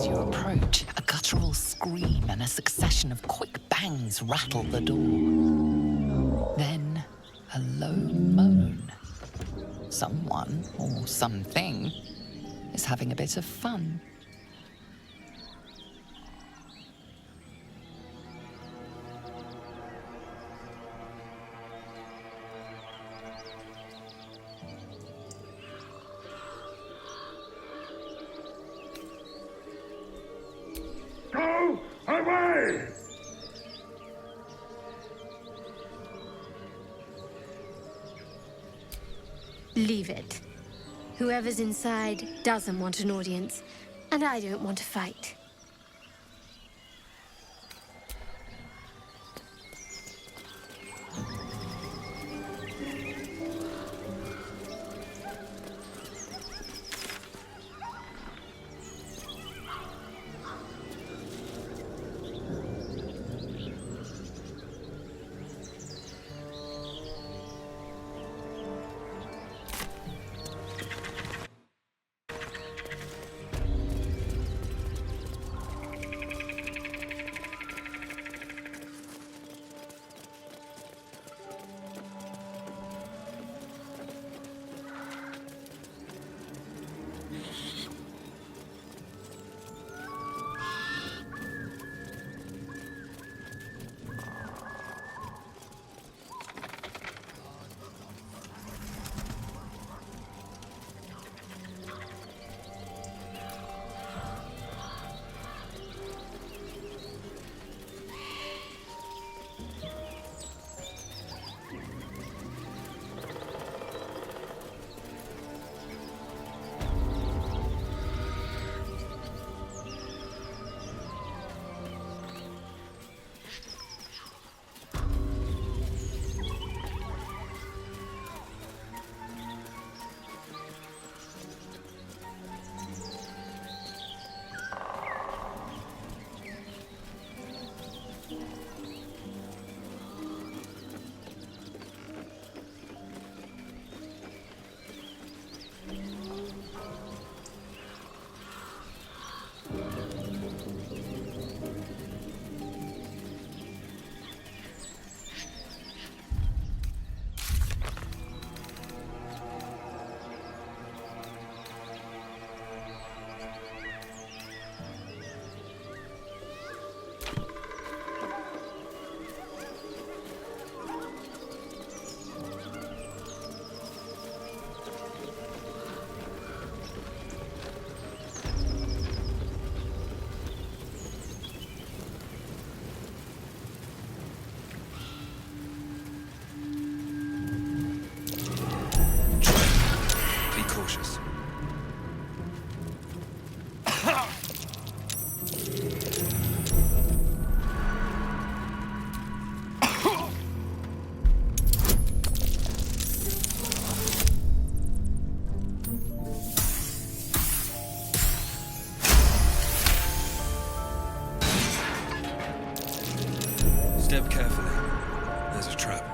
As you approach, a guttural scream and a succession of quick bangs rattle the door. Then, a low moan. Someone, or something, is having a bit of fun. Go away! Leave it. Whoever's inside doesn't want an audience, and I don't want to fight. Step carefully. There's a trap.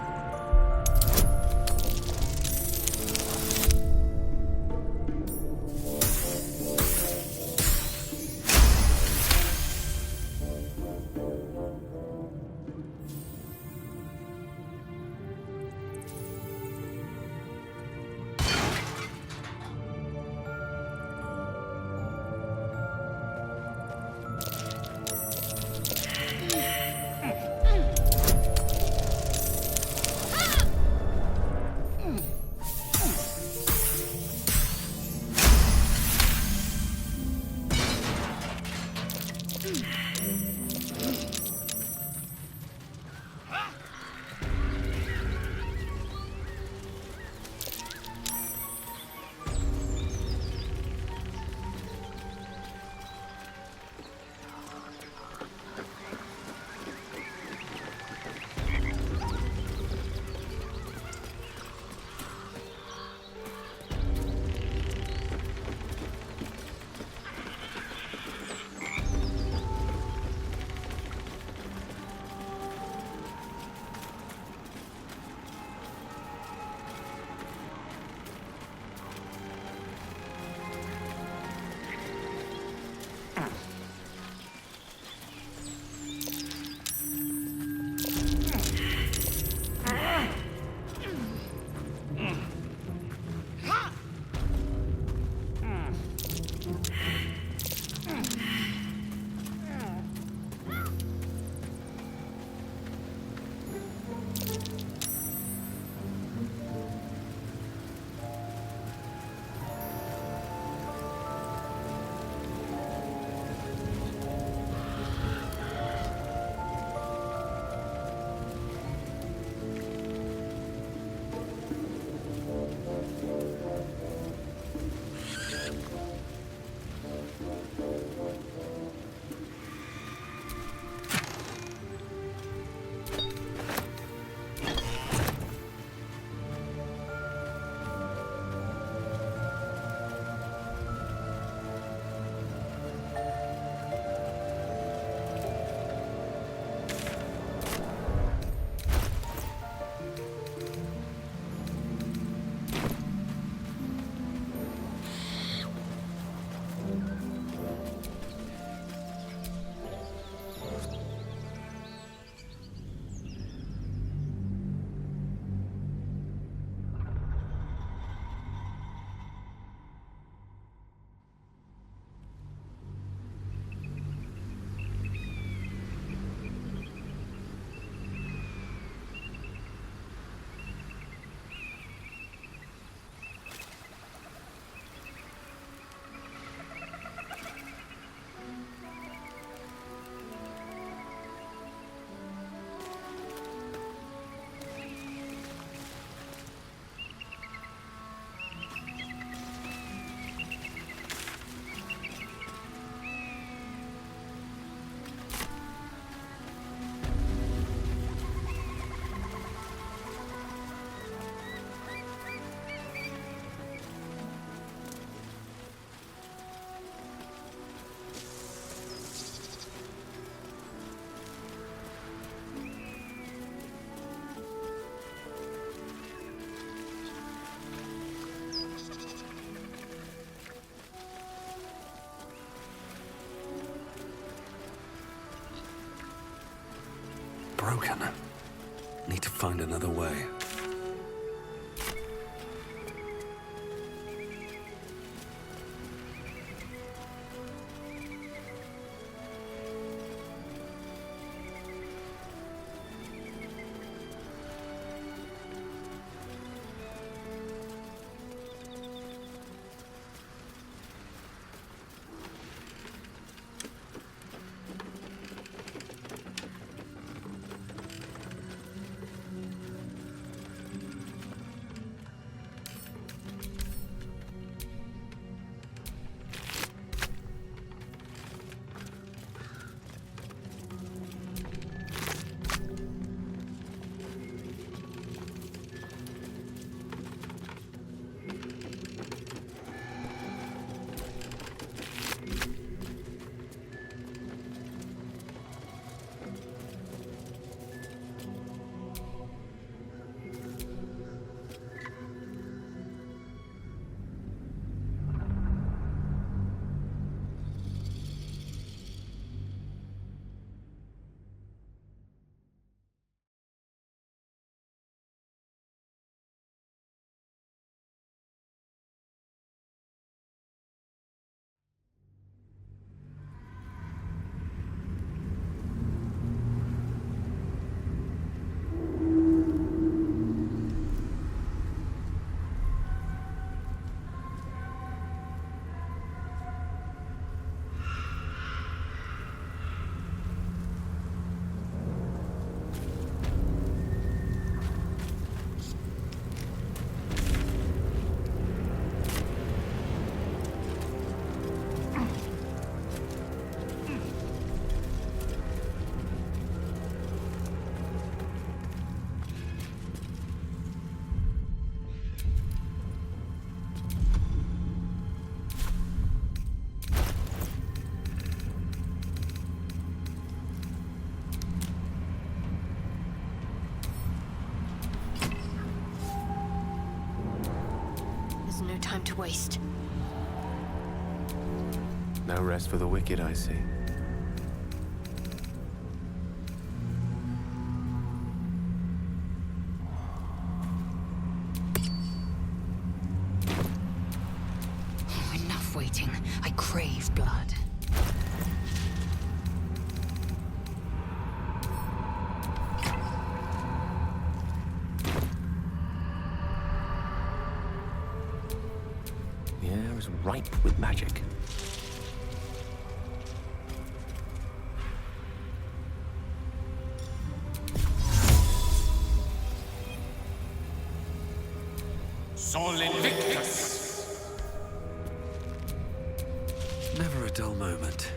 broken. Need to find another way. No time to waste. No rest for the wicked, I see. Enough waiting. I crave blood. The air is ripe with magic. Sol Invictus! Never a dull moment.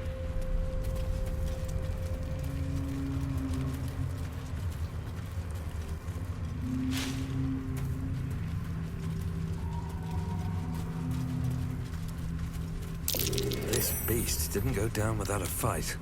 This beast didn't go down without a fight.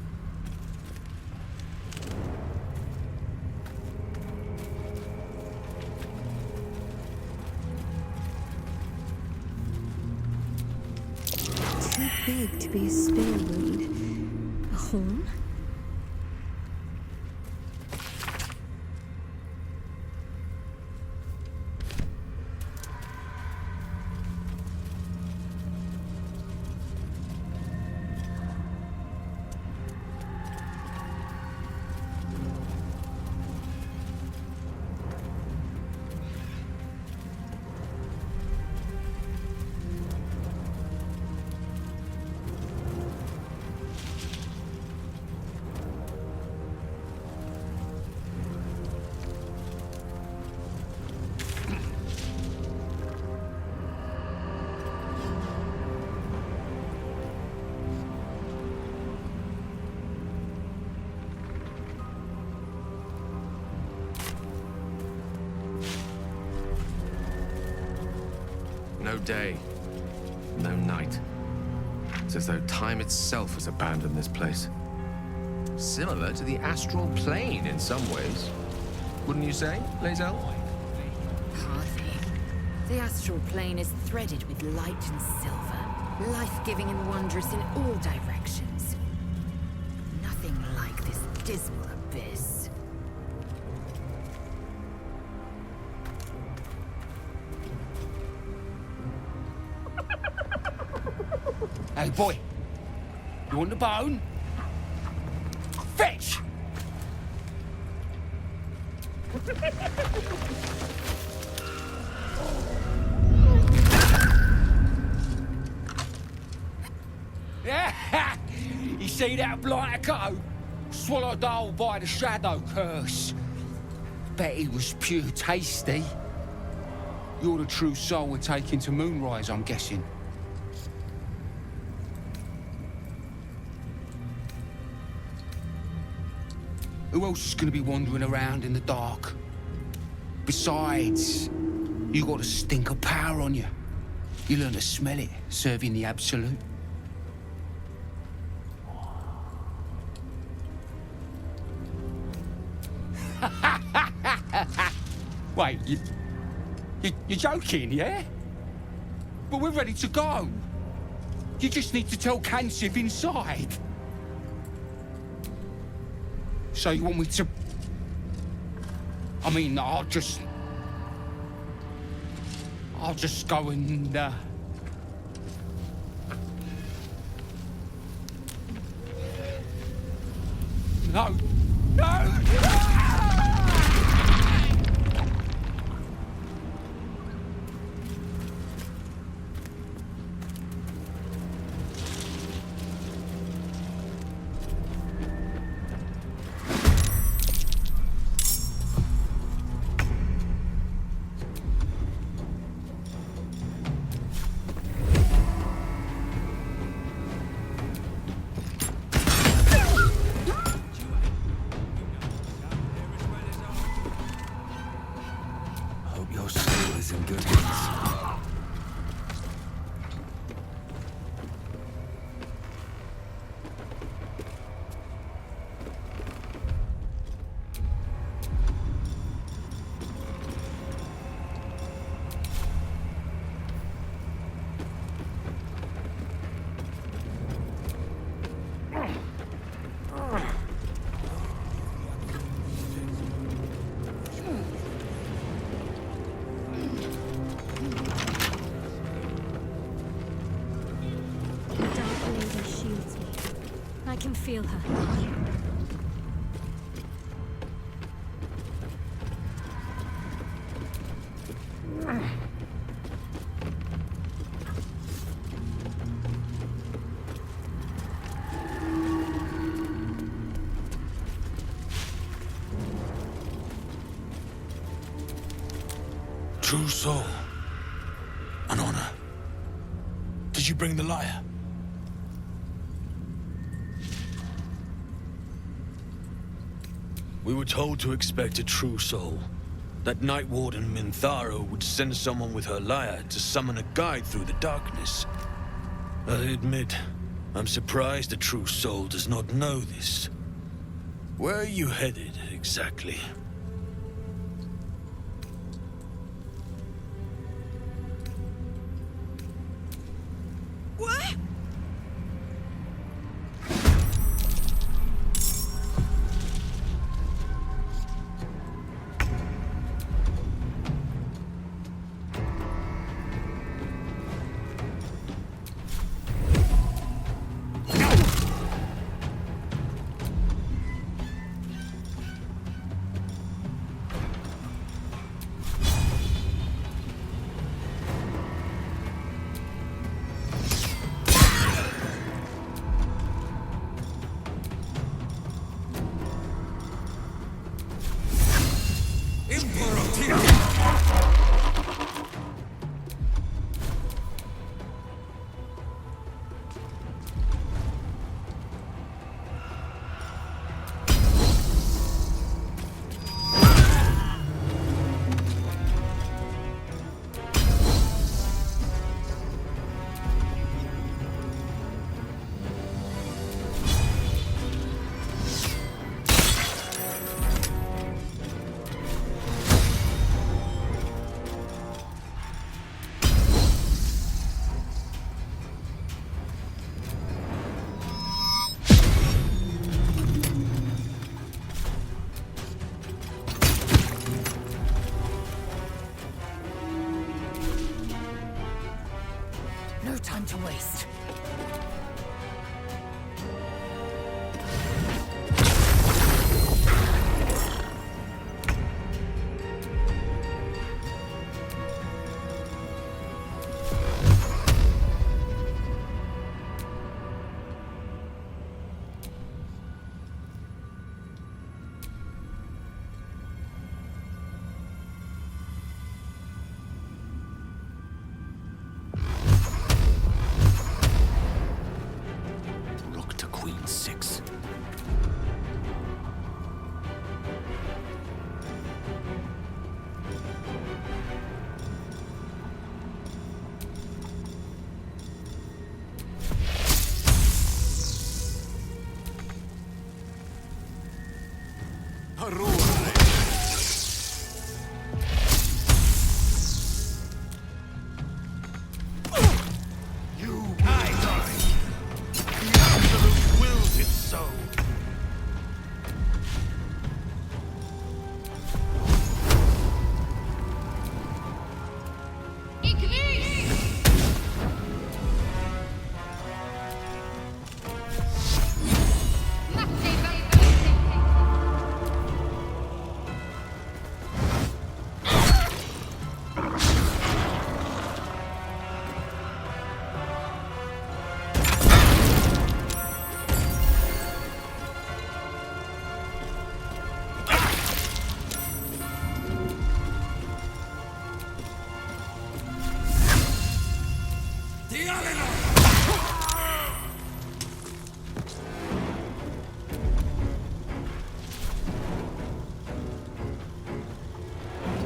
Too big to be a spear wound. A horn? No day, no night. It's as though time itself has abandoned this place. Similar to the astral plane in some ways. Wouldn't you say, Lae'zel? Hardly. The astral plane is threaded with light and silver, life-giving and wondrous in all directions. Nothing like this dismal abyss. Hey, boy. You want the bone? Fetch! Yeah! You see that blighter go? Swallowed whole by the shadow curse. Bet he was pure tasty. You're the true soul we're taking to Moonrise, I'm guessing. Who else is gonna be wandering around in the dark? Besides, you got a stink of power on you. You learn to smell it, serving the absolute. Wait, you're joking, yeah? But we're ready to go. You just need to tell Kansif inside. So you want me to... I mean, I'll just go and, No! No! Feel her. True soul. An honor. Did you bring the lyre? We were told to expect a true soul. That Night Warden Minthara would send someone with her lyre to summon a guide through the darkness. I admit, I'm surprised a true soul does not know this. Where are you headed, exactly? No time to waste. so.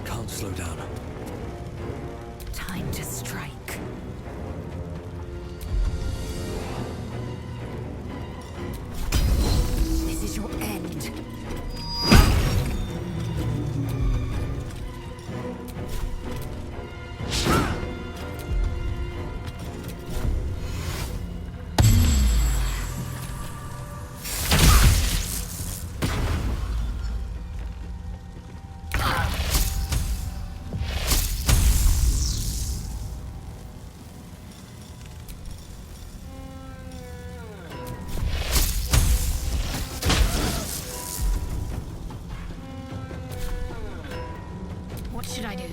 Can't slow down. Time to strike. This is your end. What should I do?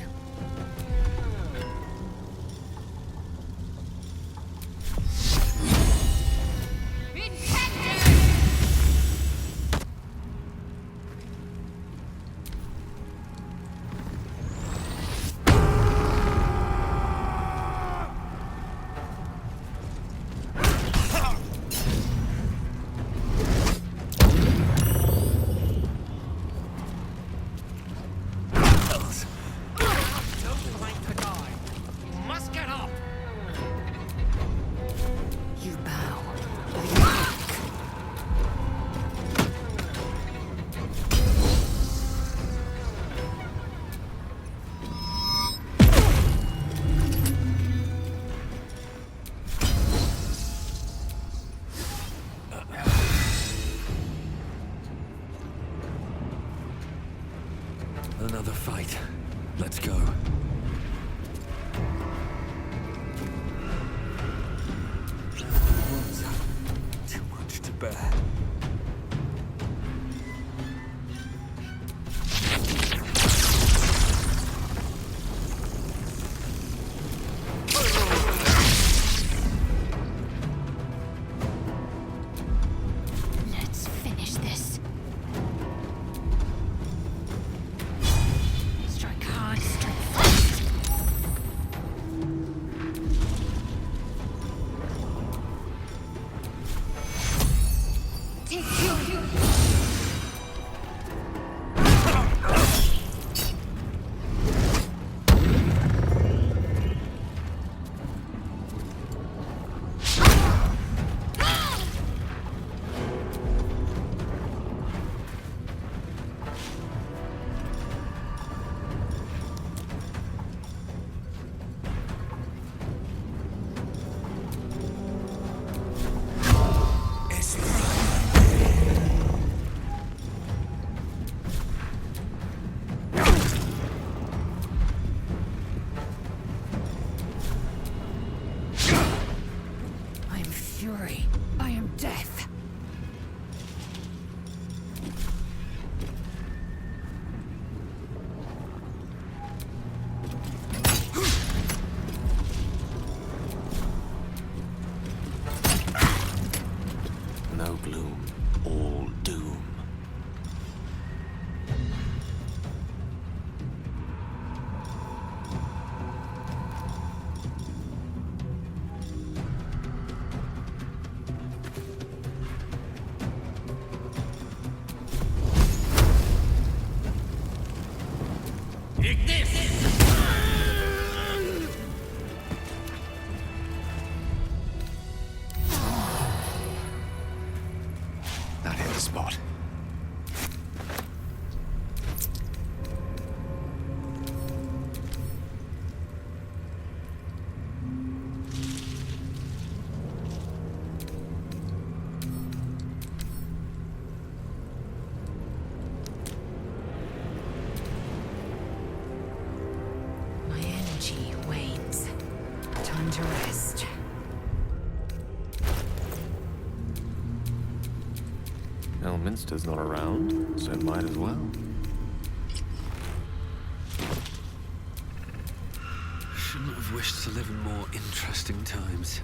You bow. You ache. Another fight. Let's go. Too much to bear. Let's finish this. Strike hard, strike fast. Take you. I am fury. I am death. No gloom, all doom. That hit the spot. Elminster's not around, so might as well. Shouldn't have wished to live in more interesting times.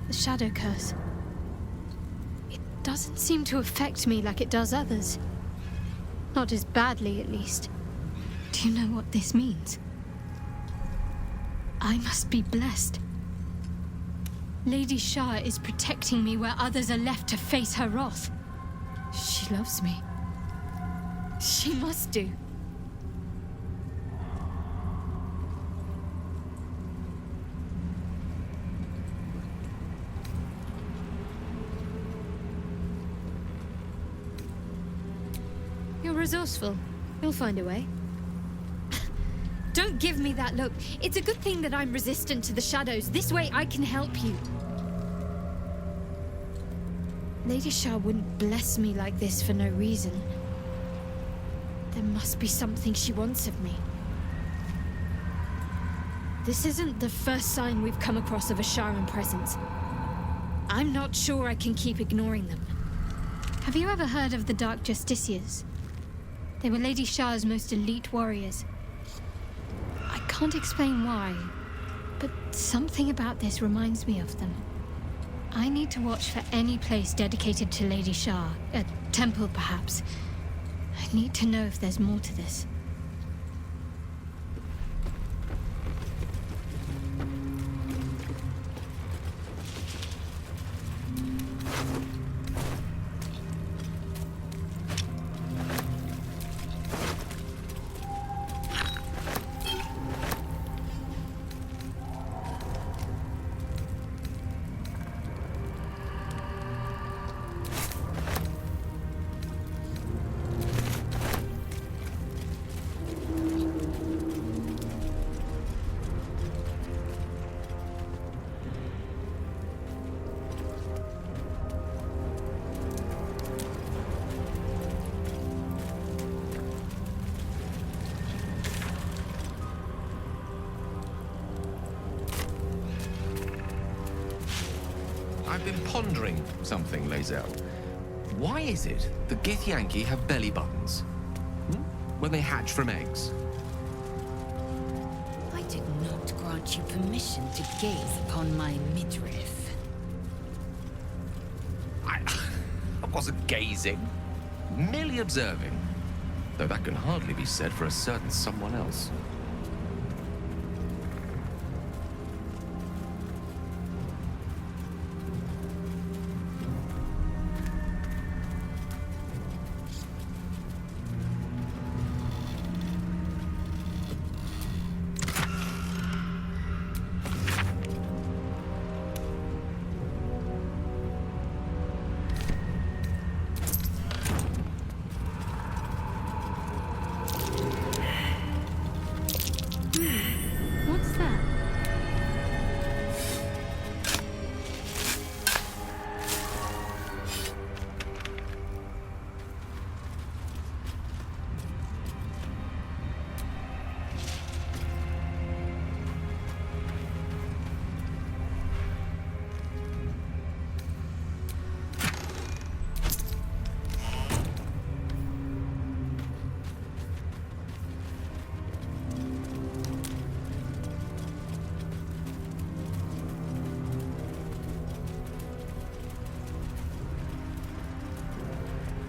The shadow curse. It doesn't seem to affect me like it does others. Not as badly, at least. Do you know what this means? I must be blessed. Lady Shah is protecting me where others are left to face her wrath. She loves me. She must do. You're resourceful. You'll find a way. Don't give me that look. It's a good thing that I'm resistant to the shadows. This way I can help you. Lady Shah wouldn't bless me like this for no reason. There must be something she wants of me. This isn't the first sign we've come across of a Sharan presence. I'm not sure I can keep ignoring them. Have you ever heard of the Dark Justiciars? They were Lady Shah's most elite warriors. I can't explain why, but something about this reminds me of them. I need to watch for any place dedicated to Lady Shah, a temple perhaps. I need to know if there's more to this. I've been pondering something, Lazel. Why is it the Githyanki have belly buttons? When they hatch from eggs? I did not grant you permission to gaze upon my midriff. I wasn't gazing, merely observing. Though that can hardly be said for a certain someone else. What's that?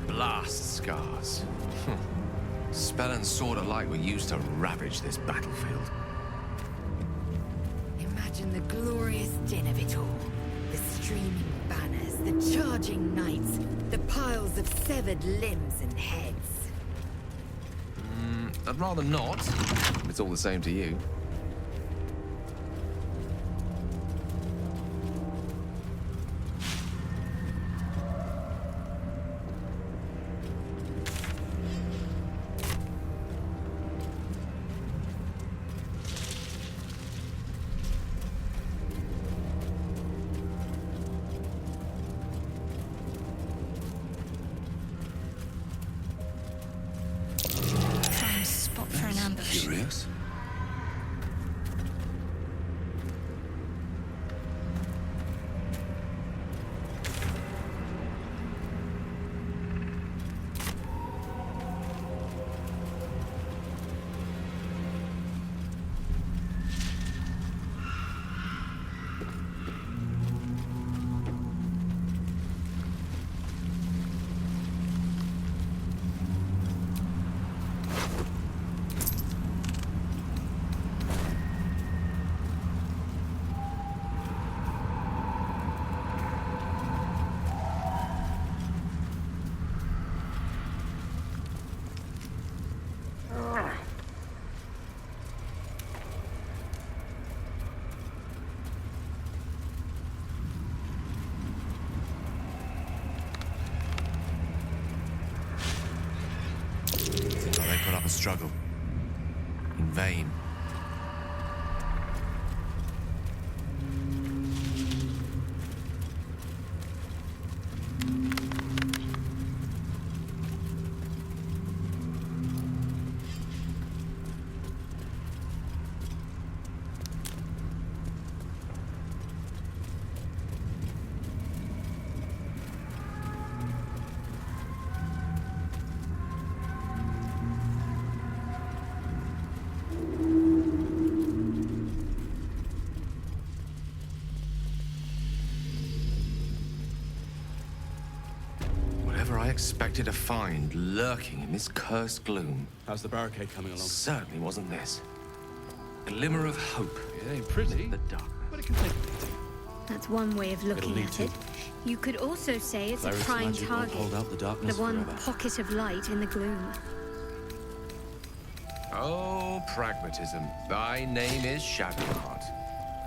Blast scars. Spell and sword alike were used to ravage this battlefield. Imagine the glorious din of it all. The streaming banners, the charging knights, the piles of severed limbs and heads. I'd rather not. It's all the same to you. Prime spot for an ambush. Curious? struggle. In vain. Whatever I expected to find lurking in this cursed gloom. How's the barricade coming along? Certainly wasn't this. Glimmer of hope. It ain't pretty, The dark. but it can take a beating. That's one way of looking lead at to- it. You could also say it's a Clerics' prime magic won't target. hold out the darkness The one forever. pocket of light in the gloom. Oh, pragmatism. Thy name is Shadowheart.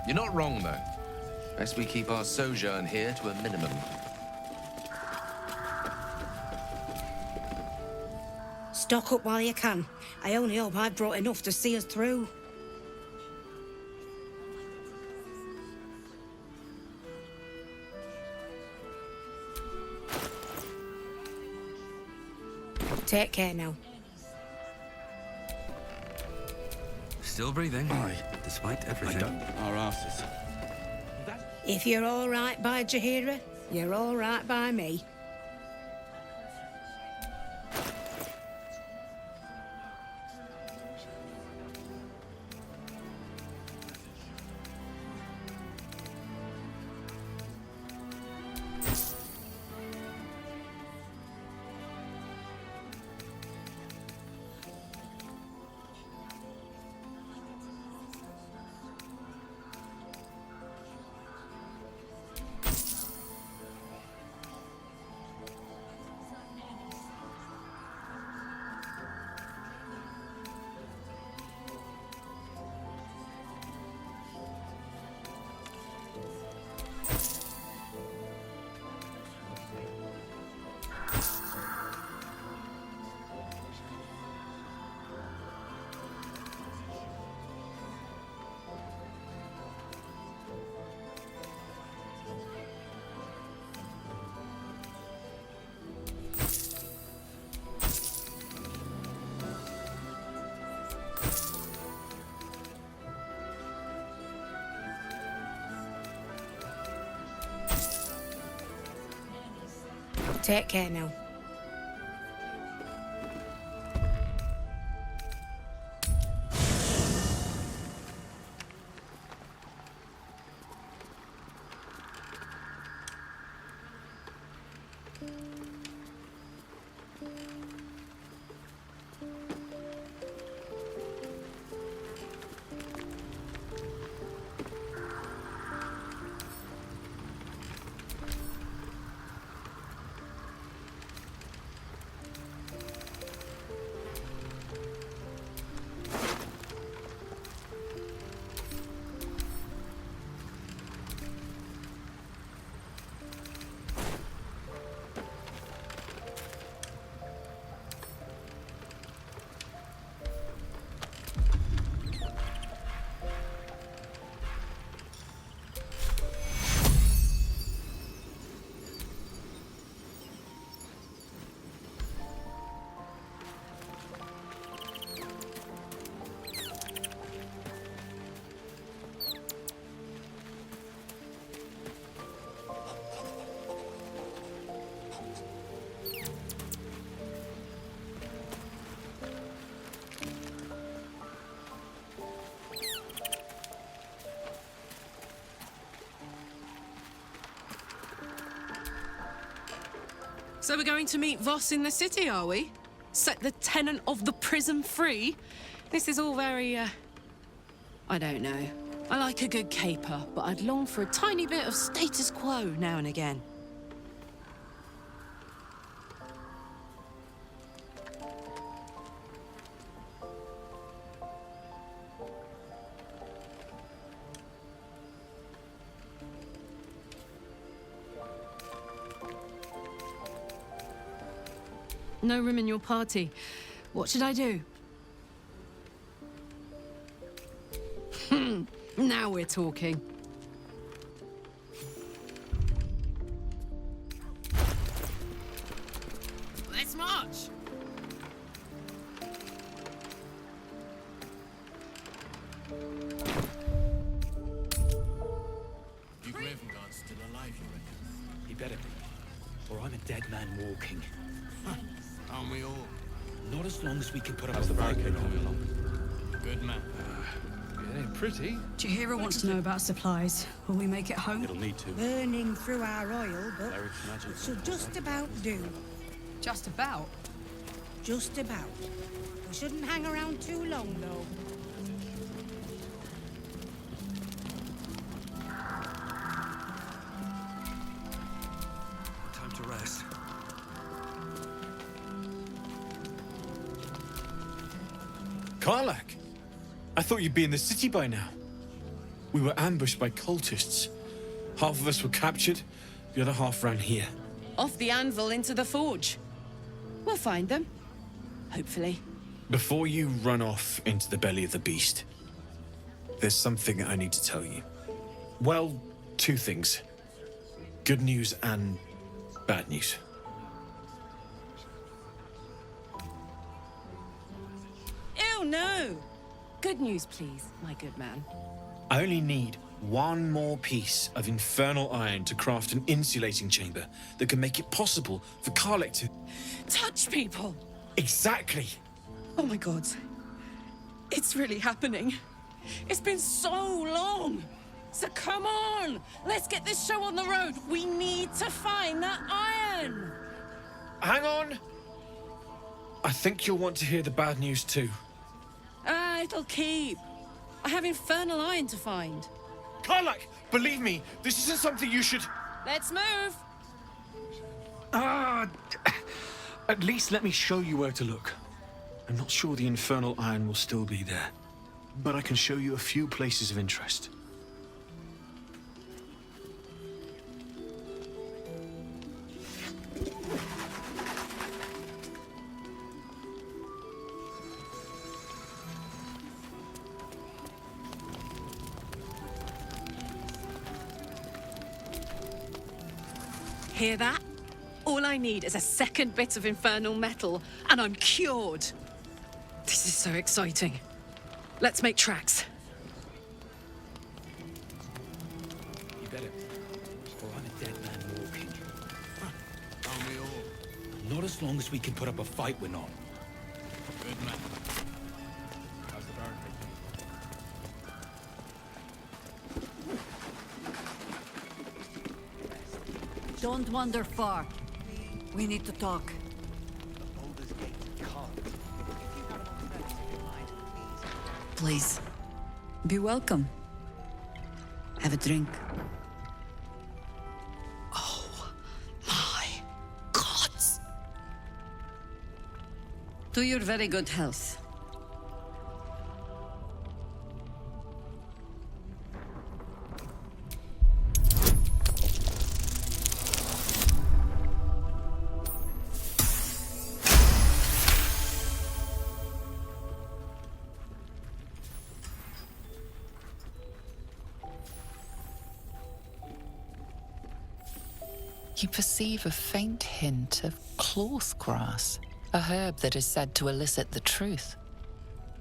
You're not wrong, though. Best we keep our sojourn here to a minimum. Stock up while you can. I only hope I've brought enough to see us through. Take care now. Still breathing. Aye. Despite I everything. don't. Our asses. If you're all right by Jahira, you're all right by me. Take care now. So we're going to meet Voss in the city, are we? Set the tenant of the prison free? This is all very, I don't know. I like a good caper, but I'd long for a tiny bit of status quo now and again. No room in your party. What should I do? Now we're talking. Let's march! You Gravengard's still alive, you reckon? He better be, or I'm a dead man walking. Aren't we all? Not as long as we can put up the barricade long. Good man. It ain't pretty. Jahira wants to know about supplies. Will we make it home? It'll need to. Burning through our oil, but Cleric's magic. it should just about do. Just about. Just about. We shouldn't hang around too long, though. Time to rest. Karlach! I thought you'd be in the city by now. We were ambushed by cultists. Half of us were captured, the other half ran here. Off the anvil into the forge. We'll find them. Hopefully. Before you run off into the belly of the beast, there's something I need to tell you. Well, two things. Good news and bad news. Ew, no! Good news, please, my good man. I only need one more piece of infernal iron to craft an insulating chamber that can make it possible for Karlach to... Touch people! Exactly! Oh my god. It's really happening. It's been so long! So come on! Let's get this show on the road! We need to find that iron! Hang on! I think you'll want to hear the bad news too. It'll keep. I have infernal iron to find. Karlach, believe me, this isn't something you should... Let's move! At least let me show you where to look. I'm not sure the infernal iron will still be there, but I can show you a few places of interest. Hear that? All I need is a second bit of infernal metal, and I'm cured. This is so exciting. Let's make tracks. You better, or I'm a dead man walking. Aren't we all? Not as long as we can put up a fight, we're not. Good man. How's the barricade? Don't wander far. We need to talk. Please, be welcome. Have a drink. Oh, my gods. To your very good health. You perceive a faint hint of cloth grass, a herb that is said to elicit the truth.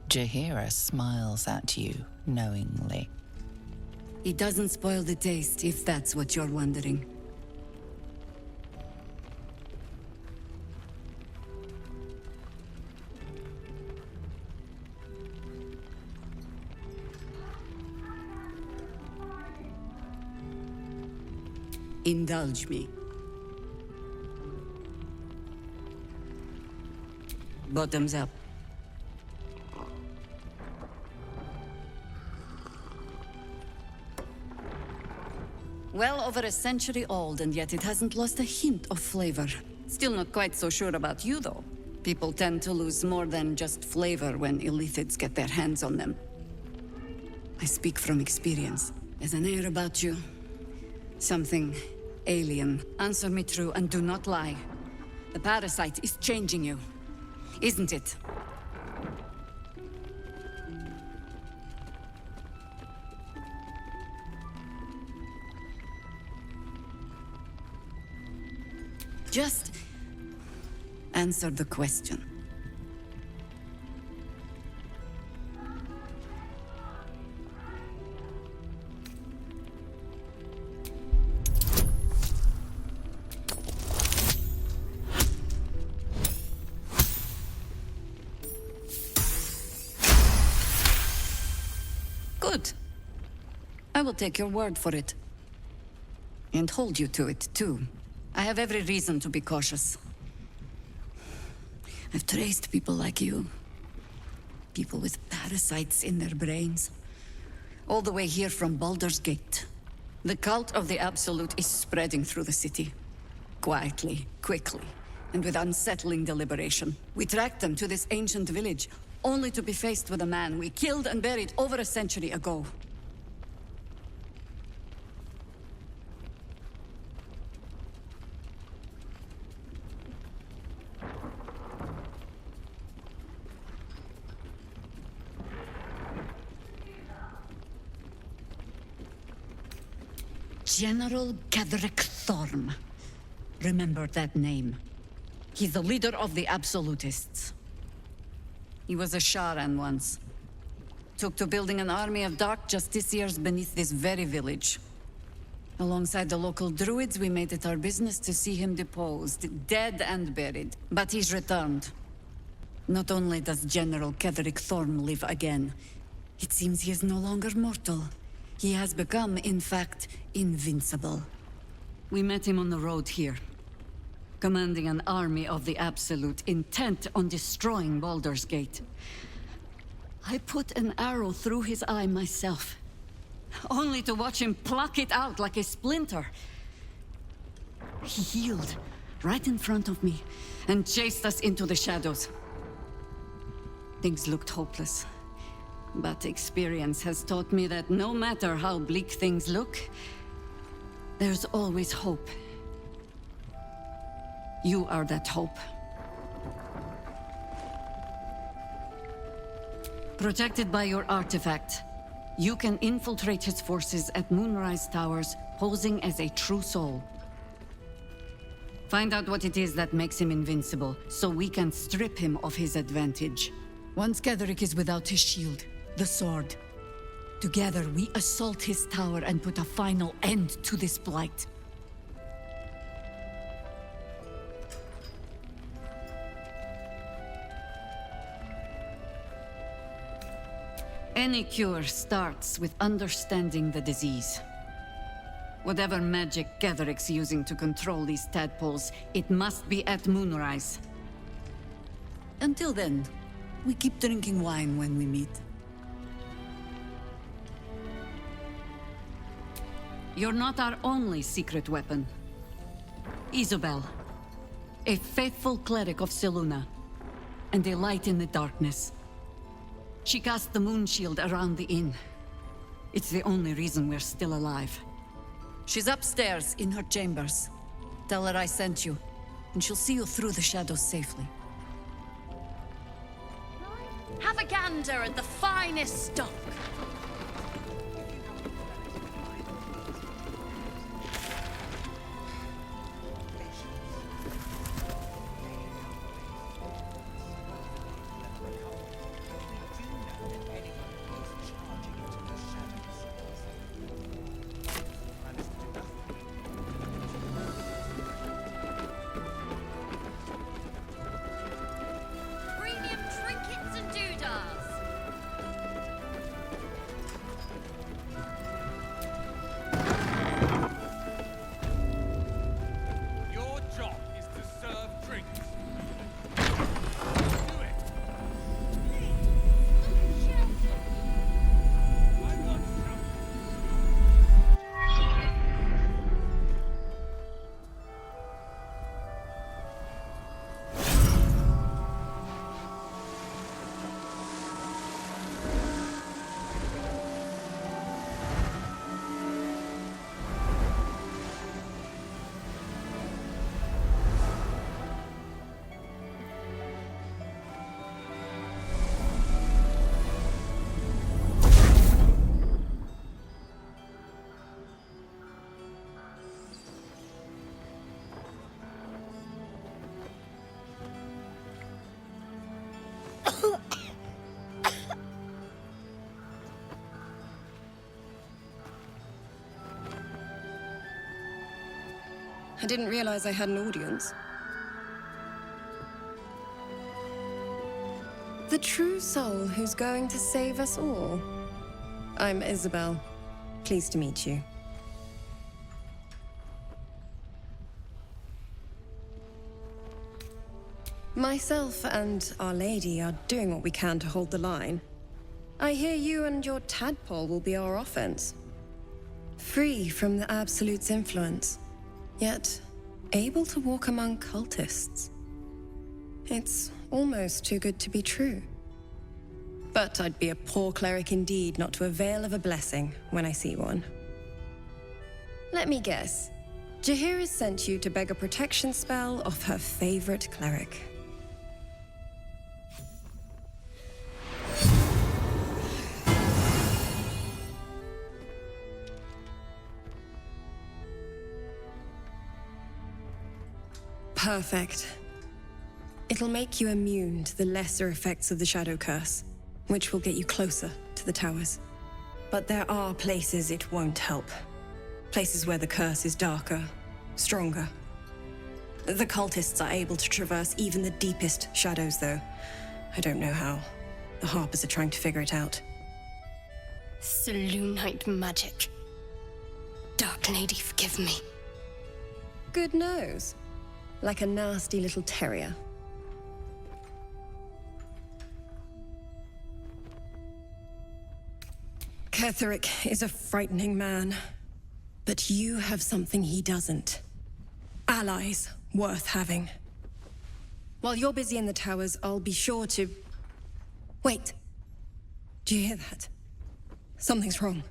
Jahira smiles at you knowingly. It doesn't spoil the taste, if that's what you're wondering. Indulge me. Bottoms up. Well over a century old, and yet it hasn't lost a hint of flavor. Still not quite so sure about you, though. People tend to lose more than just flavor when illithids get their hands on them. I speak from experience. There's an air about you. Something alien. Answer me true and do not lie. The parasite is changing you, isn't it? Just answer the question. Good. I will take your word for it. And hold you to it, too. I have every reason to be cautious. I've traced people like you. People with parasites in their brains. All the way here from Baldur's Gate. The cult of the Absolute is spreading through the city. Quietly, quickly, and with unsettling deliberation. We tracked them to this ancient village, only to be faced with a man we killed and buried over a century ago. General Ketheric Thorm. Remember that name. He's the leader of the Absolutists. He was a Sharan once. Took to building an army of dark justiciars beneath this very village. Alongside the local druids, we made it our business to see him deposed, dead and buried. But he's returned. Not only does General Ketheric Thorm live again, it seems he is no longer mortal. He has become, in fact, invincible. We met him on the road here, commanding an army of the Absolute, intent on destroying Baldur's Gate. I put an arrow through his eye myself, only to watch him pluck it out like a splinter. He healed right in front of me and chased us into the shadows. Things looked hopeless. But experience has taught me that no matter how bleak things look, there's always hope. You are that hope. Protected by your artifact, you can infiltrate his forces at Moonrise Towers, posing as a true soul. Find out what it is that makes him invincible, so we can strip him of his advantage. Once Ketheric is without his shield, the sword. Together, we assault his tower and put a final end to this blight. Any cure starts with understanding the disease. Whatever magic Ketheric's using to control these tadpoles, it must be at Moonrise. Until then, we keep drinking wine when we meet. You're not our only secret weapon. Isabel, a faithful cleric of Selûne, and a light in the darkness. She cast the moon shield around the inn. It's the only reason we're still alive. She's upstairs in her chambers. Tell her I sent you, and she'll see you through the shadows safely. Have a gander at the finest stock. I didn't realize I had an audience. The true soul who's going to save us all. I'm Isabel. Pleased to meet you. Myself and Our Lady are doing what we can to hold the line. I hear you and your tadpole will be our offense. Free from the Absolute's influence, yet able to walk among cultists. It's almost too good to be true. But I'd be a poor cleric indeed not to avail of a blessing when I see one. Let me guess. Jaheira sent you to beg a protection spell off her favorite cleric. Perfect. It'll make you immune to the lesser effects of the Shadow Curse, which will get you closer to the towers. But there are places it won't help. Places where the curse is darker, stronger. The cultists are able to traverse even the deepest shadows, though. I don't know how. The Harpers are trying to figure it out. Selûnite magic. Dark Lady, forgive me. Good nose. Like a nasty little terrier. Ketheric is a frightening man. But you have something he doesn't. Allies worth having. While you're busy in the towers, I'll be sure to... Wait. Do you hear that? Something's wrong.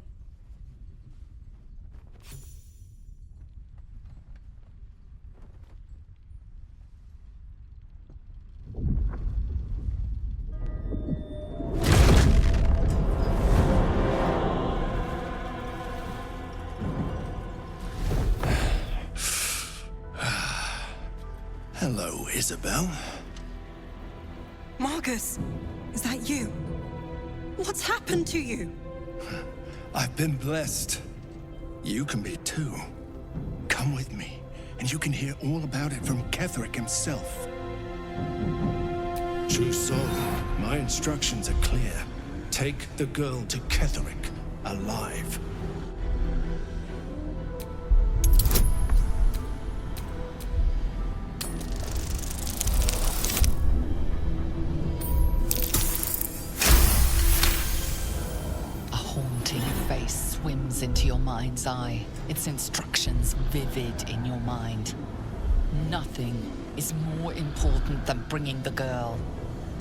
Hello, Isabel. Marcus, is that you? What's happened to you? I've been blessed. You can be too. Come with me, and you can hear all about it from Ketheric himself. True soul, my instructions are clear. Take the girl to Ketheric, alive. Swims into your mind's eye, its instructions vivid in your mind. Nothing is more important than bringing the girl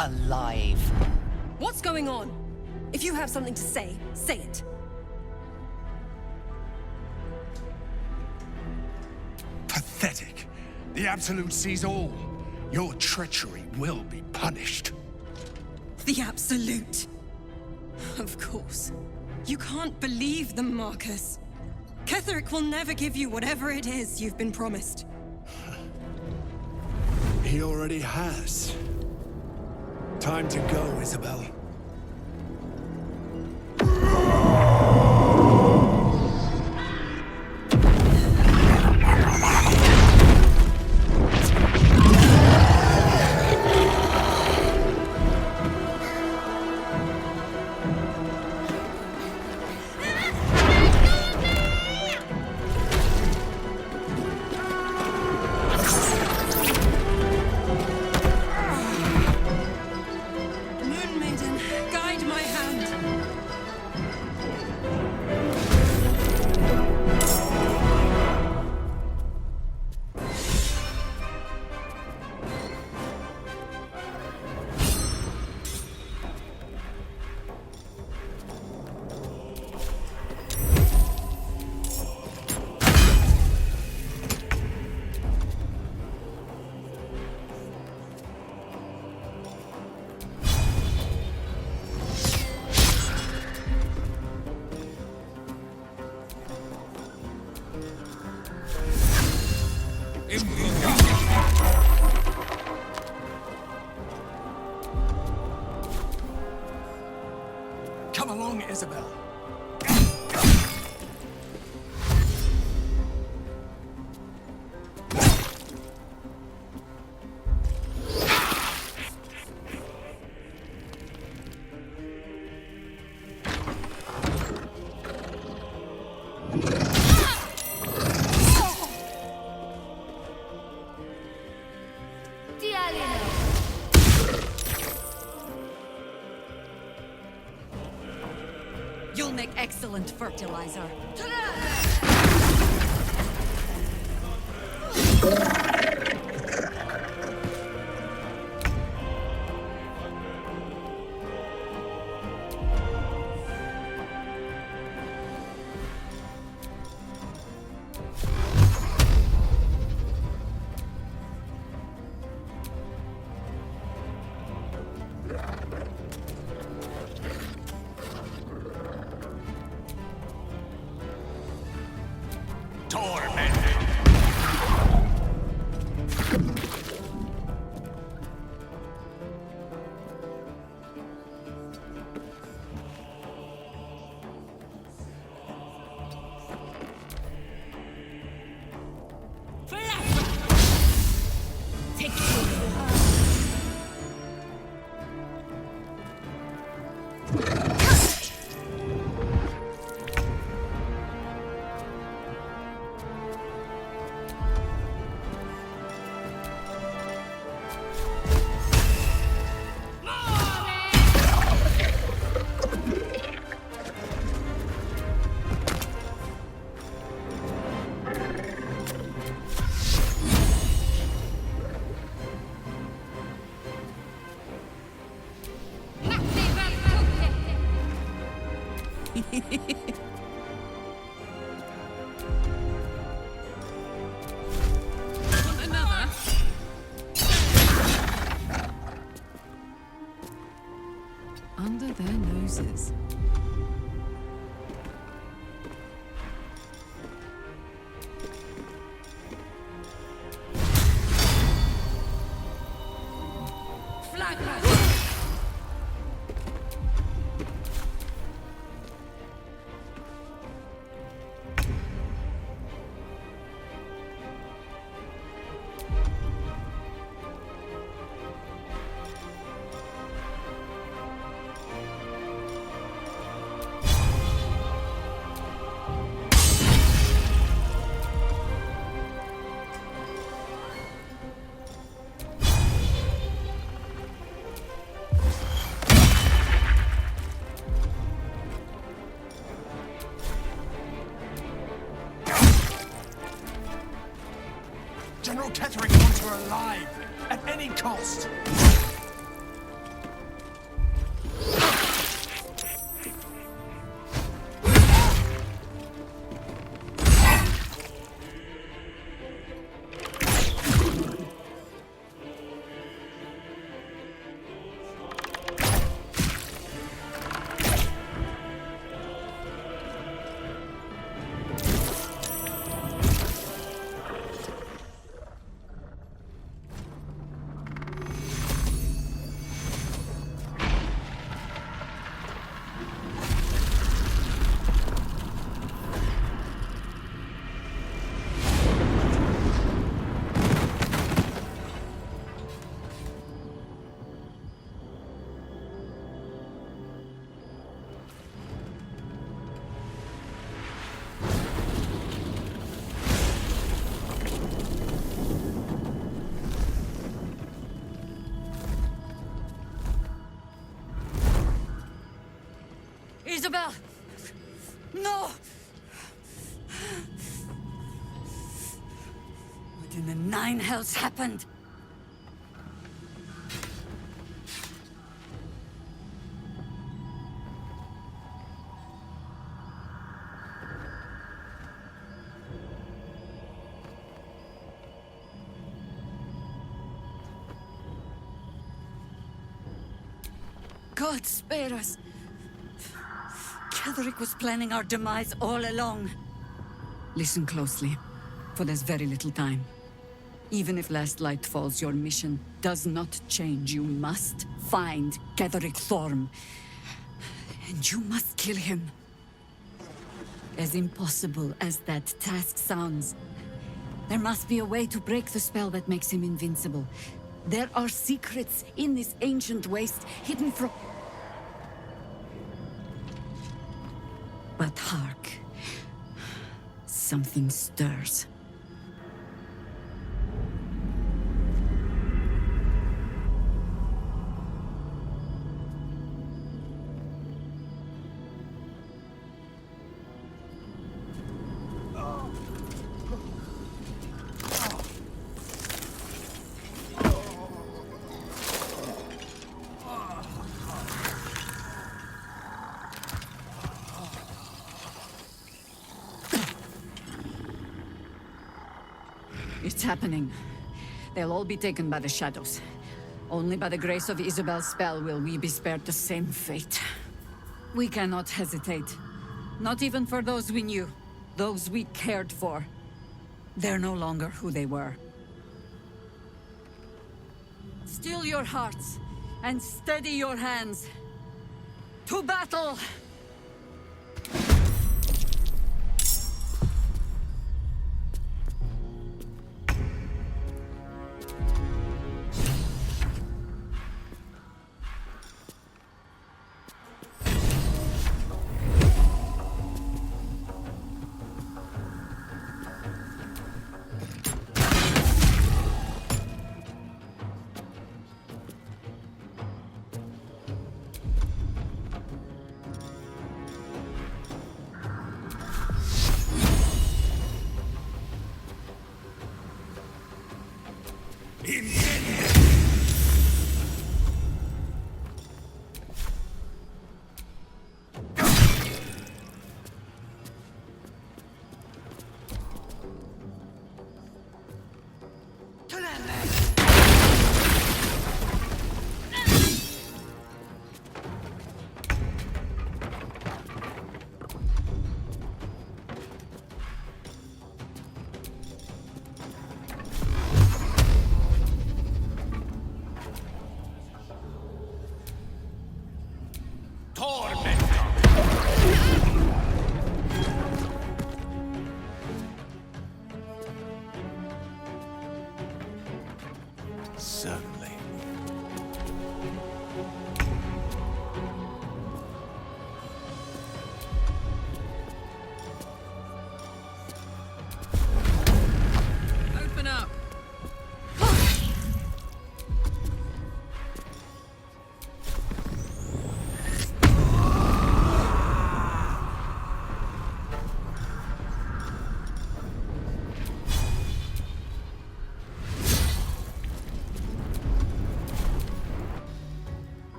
alive. What's going on? If you have something to say, say it. Pathetic. The Absolute sees all. Your treachery will be punished. The Absolute. Of course. You can't believe them, Marcus. Ketheric will never give you whatever it is you've been promised. He already has. Time to go, Isabel. Come along, Isabel. You'll make excellent fertilizer. Another? Under their noses. General Ketherick wants her alive, at any cost. Isabel! No! What in the nine hells happened? God spare us! Ketherick was planning our demise all along. Listen closely, for there's very little time. Even if last light falls, your mission does not change. You must find Ketherick Thorm. And you must kill him. As impossible as that task sounds, there must be a way to break the spell that makes him invincible. There are secrets in this ancient waste hidden from... But hark. Something stirs. It's happening. They'll all be taken by the shadows. Only by the grace of Isabel's spell will we be spared the same fate. We cannot hesitate. Not even for those we knew. Those we cared for. They're no longer who they were. Steel your hearts and steady your hands. To battle! In